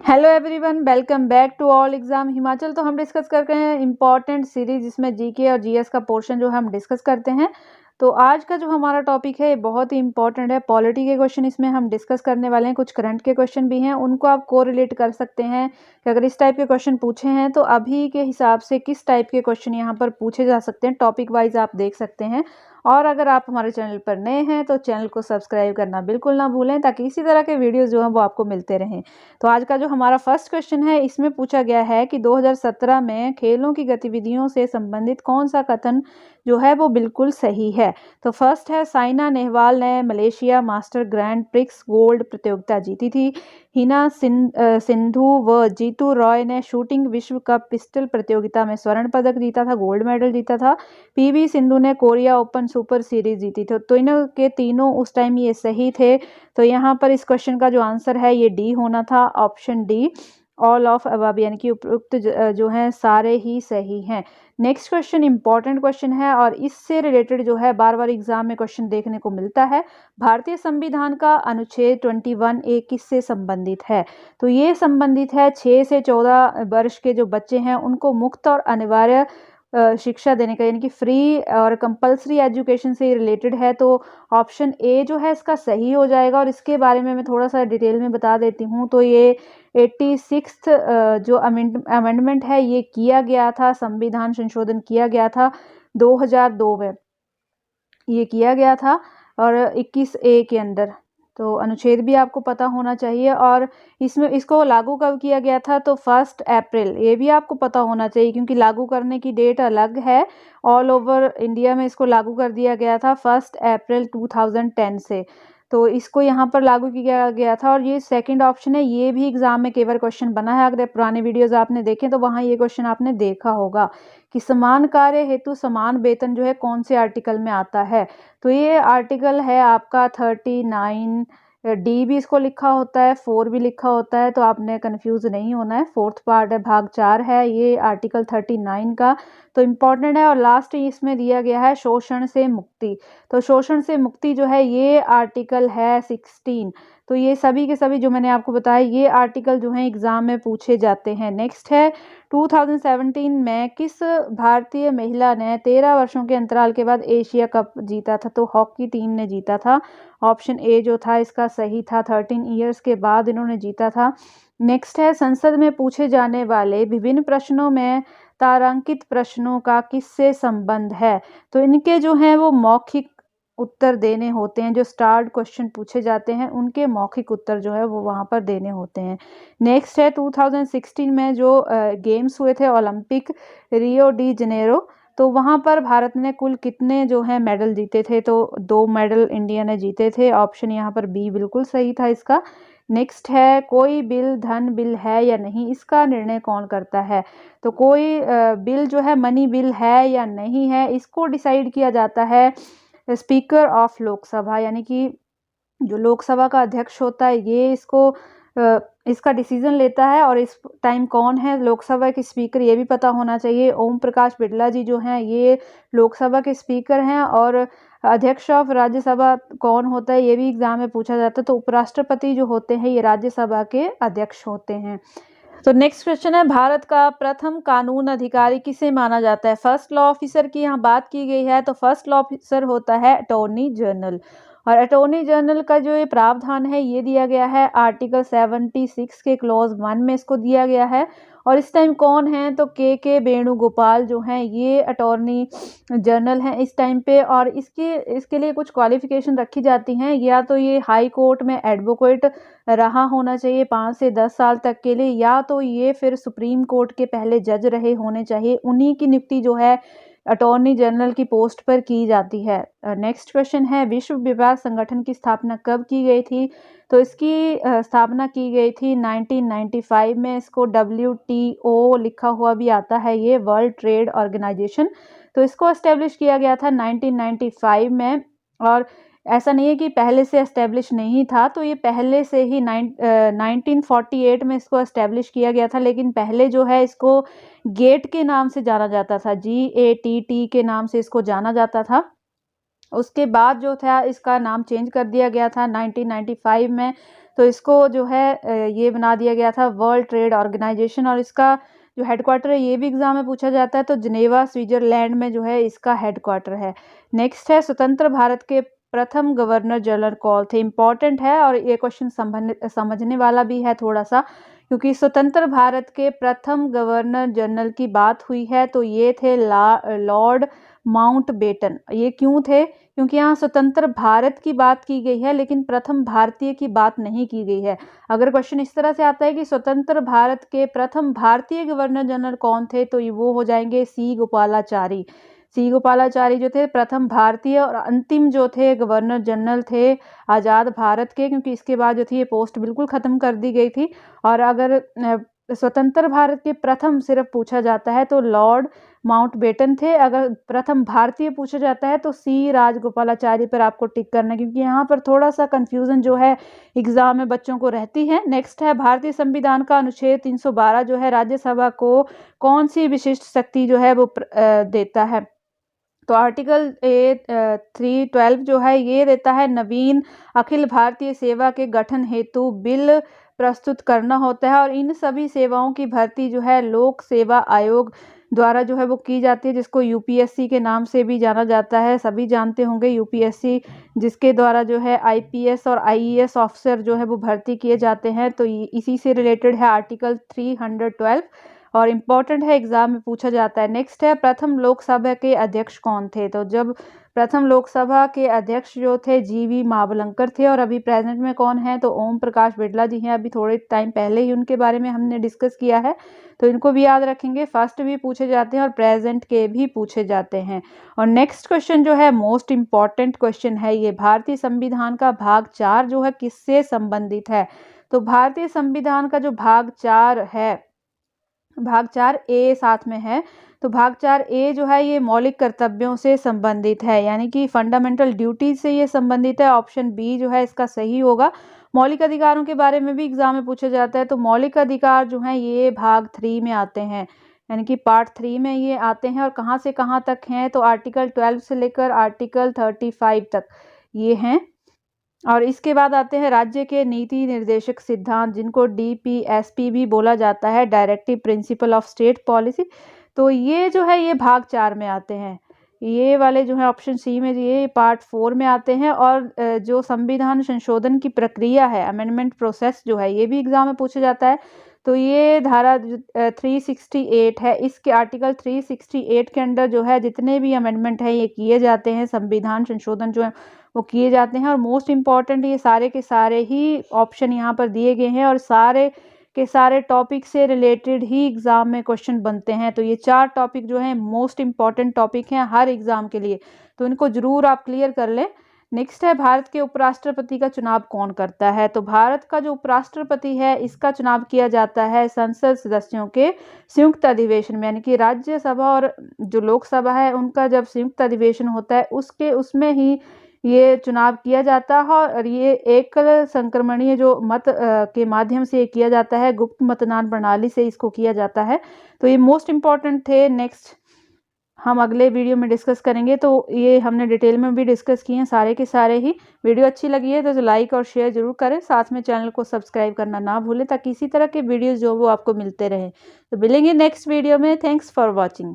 Hello everyone, welcome back to all exam Himachal. तो हम discuss कर रहे हैं इंपॉर्टेंट सीरीज जिसमें जीके और जीएस का पोर्शन जो हम डिस्कस करते हैं। तो आज का जो हमारा टॉपिक है ये बहुत ही इंपॉर्टेंट है। पॉलिटी के क्वेश्चन इसमें हम डिस्कस करने वाले हैं, कुछ करंट के क्वेश्चन भी हैं, उनको आप कोरिलेट कर सकते हैं कि अगर इस टाइप के क्वेश्चन पूछे हैं तो अभी के हिसाब से किस टाइप के क्वेश्चन यहाँ पर पूछे जा सकते हैं। टॉपिक वाइज आप देख सकते हैं। और अगर आप हमारे चैनल पर नए हैं तो चैनल को सब्सक्राइब करना बिल्कुल ना भूलें, ताकि इसी तरह के वीडियोस जो हैं वो आपको मिलते रहें। तो आज का जो हमारा फर्स्ट क्वेश्चन है इसमें पूछा गया है कि 2017 में खेलों की गतिविधियों से संबंधित कौन सा कथन जो है वो बिल्कुल सही है। तो फर्स्ट है, साइना नेहवाल ने Malaysia master grand prix gold प्रतियोगिता जीती थी। हिना सिंधु व जीतू रॉय ने शूटिंग विश्व कप पिस्टल प्रतियोगिता में स्वर्ण पदक जीता था, गोल्ड मेडल जीता था। पीवी सिंधु ने कोरिया ओपन सुपर सीरीज जीती थी। तो इन्हों के तीनों उस टाइम ये सही थे। तो यहाँ पर इस क्वेश्चन का जो आंसर है ये डी होना था, option D, all of above, यानी कि उपयुक्त जो हैं सारे ही सही हैं। नेक्स्ट क्वेश्चन इंपॉर्टेंट क्वेश्चन है और इससे रिलेटेड जो है बार बार एग्जाम में क्वेश्चन देखने को मिलता है। भारतीय संविधान का अनुच्छेद 21A किससे संबंधित है? तो ये संबंधित है 6 से 14 वर्ष के जो बच्चे हैं उनको मुफ्त और अनिवार्य शिक्षा देने का, यानी कि फ्री और कंपलसरी एजुकेशन से रिलेटेड है। तो ऑप्शन ए जो है इसका सही हो जाएगा। और इसके बारे में मैं थोड़ा सा डिटेल में बता देती हूँ। तो ये 86th जो अमेंडमेंट है ये किया गया था, संविधान संशोधन किया गया था 2002 में, ये किया गया था। और 21A के अंदर तो अनुच्छेद भी आपको पता होना चाहिए। और इसमें इसको लागू कब किया गया था? तो 1 अप्रैल, ये भी आपको पता होना चाहिए क्योंकि लागू करने की डेट अलग है। ऑल ओवर इंडिया में इसको लागू कर दिया गया था 1 अप्रैल 2010 से। तो इसको यहाँ पर लागू किया गया था। और ये सेकंड ऑप्शन है, ये भी एग्जाम में कई बार क्वेश्चन बना है। अगर पुराने वीडियोस आपने देखे तो वहाँ ये क्वेश्चन आपने देखा होगा कि समान कार्य हेतु समान वेतन जो है कौन से आर्टिकल में आता है। तो ये आर्टिकल है आपका 39, डी भी इसको लिखा होता है, 4 भी लिखा होता है, तो आपने कंफ्यूज नहीं होना है। फोर्थ पार्ट है, भाग 4 है ये आर्टिकल 39 का। तो इम्पोर्टेंट है। और लास्ट इसमें दिया गया है शोषण से मुक्ति। तो शोषण से मुक्ति जो है ये आर्टिकल है 16। तो ये सभी के सभी जो मैंने आपको बताया ये आर्टिकल जो है एग्जाम में पूछे जाते हैं। नेक्स्ट है, 2017 में किस भारतीय महिला ने 13 वर्षों के अंतराल के बाद एशिया कप जीता था? तो हॉकी टीम ने जीता था। ऑप्शन ए जो था इसका सही था, 13 ईयर्स के बाद इन्होंने जीता था। नेक्स्ट है, संसद में पूछे जाने वाले विभिन्न प्रश्नों में तारांकित प्रश्नों का किससे संबंध है? तो इनके जो हैं वो मौखिक उत्तर देने होते हैं। जो स्टार्ड क्वेश्चन पूछे जाते हैं उनके मौखिक उत्तर जो है वो वहाँ पर देने होते हैं। नेक्स्ट है, 2016 में जो गेम्स हुए थे ओलंपिक रियो डी जनेरो, तो वहाँ पर भारत ने कुल कितने जो है मेडल जीते थे? तो 2 मेडल इंडिया ने जीते थे। ऑप्शन यहाँ पर बी बिल्कुल सही था इसका। नेक्स्ट है, कोई बिल धन बिल है या नहीं, इसका निर्णय कौन करता है? तो कोई बिल जो है मनी बिल है या नहीं है, इसको डिसाइड किया जाता है स्पीकर ऑफ लोकसभा, यानी कि जो लोकसभा का अध्यक्ष होता है ये इसका डिसीजन लेता है। और इस टाइम कौन है लोकसभा के स्पीकर ये भी पता होना चाहिए। ओम प्रकाश बिरला जी जो हैं ये लोकसभा के स्पीकर हैं। और अध्यक्ष ऑफ राज्यसभा कौन होता है ये भी एग्जाम में पूछा जाता है। तो उपराष्ट्रपति जो होते हैं ये राज्यसभा के अध्यक्ष होते हैं। तो नेक्स्ट क्वेश्चन है, भारत का प्रथम कानून अधिकारी किसे माना जाता है? फर्स्ट लॉ ऑफिसर की यहाँ बात की गई है। तो फर्स्ट लॉ ऑफिसर होता है अटॉर्नी जनरल। और अटॉर्नी जनरल का जो ये प्रावधान है ये दिया गया है आर्टिकल 76 के क्लॉज 1 में इसको दिया गया है। और इस टाइम कौन है? तो के वेणुगोपाल जो हैं ये अटॉर्नी जनरल हैं इस टाइम पे। और इसके लिए कुछ क्वालिफिकेशन रखी जाती हैं, या तो ये हाई कोर्ट में एडवोकेट रहा होना चाहिए 5 से 10 साल तक के लिए, या तो ये फिर सुप्रीम कोर्ट के पहले जज रहे होने चाहिए। उन्हीं की नियुक्ति जो है अटॉर्नी जनरल की पोस्ट पर की जाती है। नेक्स्ट क्वेश्चन है, विश्व व्यापार संगठन की स्थापना कब की गई थी? तो इसकी स्थापना की गई थी 1995 में। इसको WTO लिखा हुआ भी आता है, ये वर्ल्ड ट्रेड ऑर्गेनाइजेशन। तो इसको एस्टेब्लिश किया गया था 1995 में। और ऐसा नहीं है कि पहले से एस्टेब्लिश नहीं था, तो ये पहले से ही 1948 में इसको एस्टेब्लिश किया गया था। लेकिन पहले जो है इसको गेट के नाम से जाना जाता था, GATT के नाम से इसको जाना जाता था। उसके बाद जो था इसका नाम चेंज कर दिया गया था 1995 में। तो इसको जो है ये बना दिया गया था वर्ल्ड ट्रेड ऑर्गेनाइजेशन, और इसका जो हेडक्वार्टर है ये भी एग्जाम में पूछा जाता है, तो जिनेवा स्विट्जरलैंड में जो है इसका हेडक्वार्टर है। नेक्स्ट है स्वतंत्र भारत के प्रथम गवर्नर जनरल कौन थे। इंपॉर्टेंट है और ये क्वेश्चन समझने वाला भी है थोड़ा सा, क्योंकि स्वतंत्र भारत के प्रथम गवर्नर जनरल की बात हुई है तो ये थे लॉर्ड माउंटबेटन। ये क्यों थे? क्योंकि यहाँ स्वतंत्र भारत की बात की गई है लेकिन प्रथम भारतीय की बात नहीं की गई है। अगर क्वेश्चन इस तरह से आता है कि स्वतंत्र भारत के प्रथम भारतीय गवर्नर जनरल कौन थे, तो वो हो जाएंगे सी गोपालाचारी। सी गोपालाचारी जो थे प्रथम भारतीय और अंतिम जो थे गवर्नर जनरल थे आज़ाद भारत के, क्योंकि इसके बाद जो थी ये पोस्ट बिल्कुल ख़त्म कर दी गई थी। और अगर स्वतंत्र भारत के प्रथम सिर्फ पूछा जाता है तो लॉर्ड माउंटबेटन थे। अगर प्रथम भारतीय पूछा जाता है तो सी राजगोपालाचारी पर आपको टिक करना है, क्योंकि यहाँ पर थोड़ा सा कंफ्यूजन जो है एग्जाम में बच्चों को रहती है। नेक्स्ट है भारतीय संविधान का अनुच्छेद 312 जो है राज्यसभा को कौन सी विशिष्ट शक्ति जो है वो देता है। तो आर्टिकल 312 जो है ये देता है नवीन अखिल भारतीय सेवा के गठन हेतु बिल प्रस्तुत करना होता है, और इन सभी सेवाओं की भर्ती जो है लोक सेवा आयोग द्वारा जो है वो की जाती है, जिसको यूपीएससी के नाम से भी जाना जाता है। सभी जानते होंगे यूपीएससी, जिसके द्वारा जो है आईपीएस और आईएएस ऑफिसर जो है वो भर्ती किए जाते हैं। तो इसी से रिलेटेड है आर्टिकल 312 और इम्पॉर्टेंट है, एग्जाम में पूछा जाता है। नेक्स्ट है प्रथम लोकसभा के अध्यक्ष कौन थे। तो जब प्रथम लोकसभा के अध्यक्ष जो थे जीवी मावलंकर थे, और अभी प्रेजेंट में कौन है तो ओम प्रकाश बिड़ला जी हैं। अभी थोड़े टाइम पहले ही उनके बारे में हमने डिस्कस किया है, तो इनको भी याद रखेंगे। फर्स्ट भी पूछे जाते हैं और प्रेजेंट के भी पूछे जाते हैं। और नेक्स्ट क्वेश्चन जो है मोस्ट इम्पॉर्टेंट क्वेश्चन है ये, भारतीय संविधान का भाग 4 जो है किससे संबंधित है। तो भारतीय संविधान का जो भाग 4 है, भाग 4 ए साथ में है, तो भाग 4 ए जो है ये मौलिक कर्तव्यों से संबंधित है, यानी कि फंडामेंटल ड्यूटीज से ये संबंधित है। ऑप्शन बी जो है इसका सही होगा। मौलिक अधिकारों के बारे में भी एग्जाम में पूछा जाता है, तो मौलिक अधिकार जो हैं ये भाग 3 में आते हैं, यानी कि पार्ट 3 में ये आते हैं। और कहाँ से कहाँ तक हैं तो आर्टिकल 12 से लेकर आर्टिकल 35 तक ये हैं। और इसके बाद आते हैं राज्य के नीति निर्देशक सिद्धांत, जिनको डीपीएसपी भी बोला जाता है, directive principle of state policy. तो ये जो है ये भाग 4 में आते हैं। ये वाले जो है ऑप्शन सी में ये पार्ट 4 में आते हैं। और जो संविधान संशोधन की प्रक्रिया है, अमेंडमेंट प्रोसेस जो है, ये भी एग्जाम में पूछा जाता है। तो ये धारा 368 है, इसके आर्टिकल 368 के अंडर जो है जितने भी अमेंडमेंट है ये किए जाते हैं, संविधान संशोधन जो है वो किए जाते हैं। और मोस्ट इम्पॉर्टेंट ये सारे के सारे ही ऑप्शन यहाँ पर दिए गए हैं, और सारे के सारे टॉपिक से रिलेटेड ही एग्जाम में क्वेश्चन बनते हैं। तो ये 4 टॉपिक जो हैं मोस्ट इम्पॉर्टेंट टॉपिक हैं हर एग्जाम के लिए, तो इनको जरूर आप क्लियर कर लें। नेक्स्ट है भारत के उपराष्ट्रपति का चुनाव कौन करता है। तो भारत का जो उपराष्ट्रपति है इसका चुनाव किया जाता है संसद सदस्यों के संयुक्त अधिवेशन में, यानी कि राज्यसभा और जो लोकसभा है उनका जब संयुक्त अधिवेशन होता है उसमें ही ये चुनाव किया जाता है। और ये एकल संक्रमणीय जो मत के माध्यम से किया जाता है, गुप्त मतदान प्रणाली से इसको किया जाता है। तो ये मोस्ट इम्पॉर्टेंट थे। नेक्स्ट हम अगले वीडियो में डिस्कस करेंगे। तो ये हमने डिटेल में भी डिस्कस किए हैं सारे के सारे ही। वीडियो अच्छी लगी है तो लाइक और शेयर जरूर करें, साथ में चैनल को सब्सक्राइब करना ना भूलें, ताकि इसी तरह के वीडियोस जो वो आपको मिलते रहें। तो मिलेंगे नेक्स्ट वीडियो में। Thanks for watching.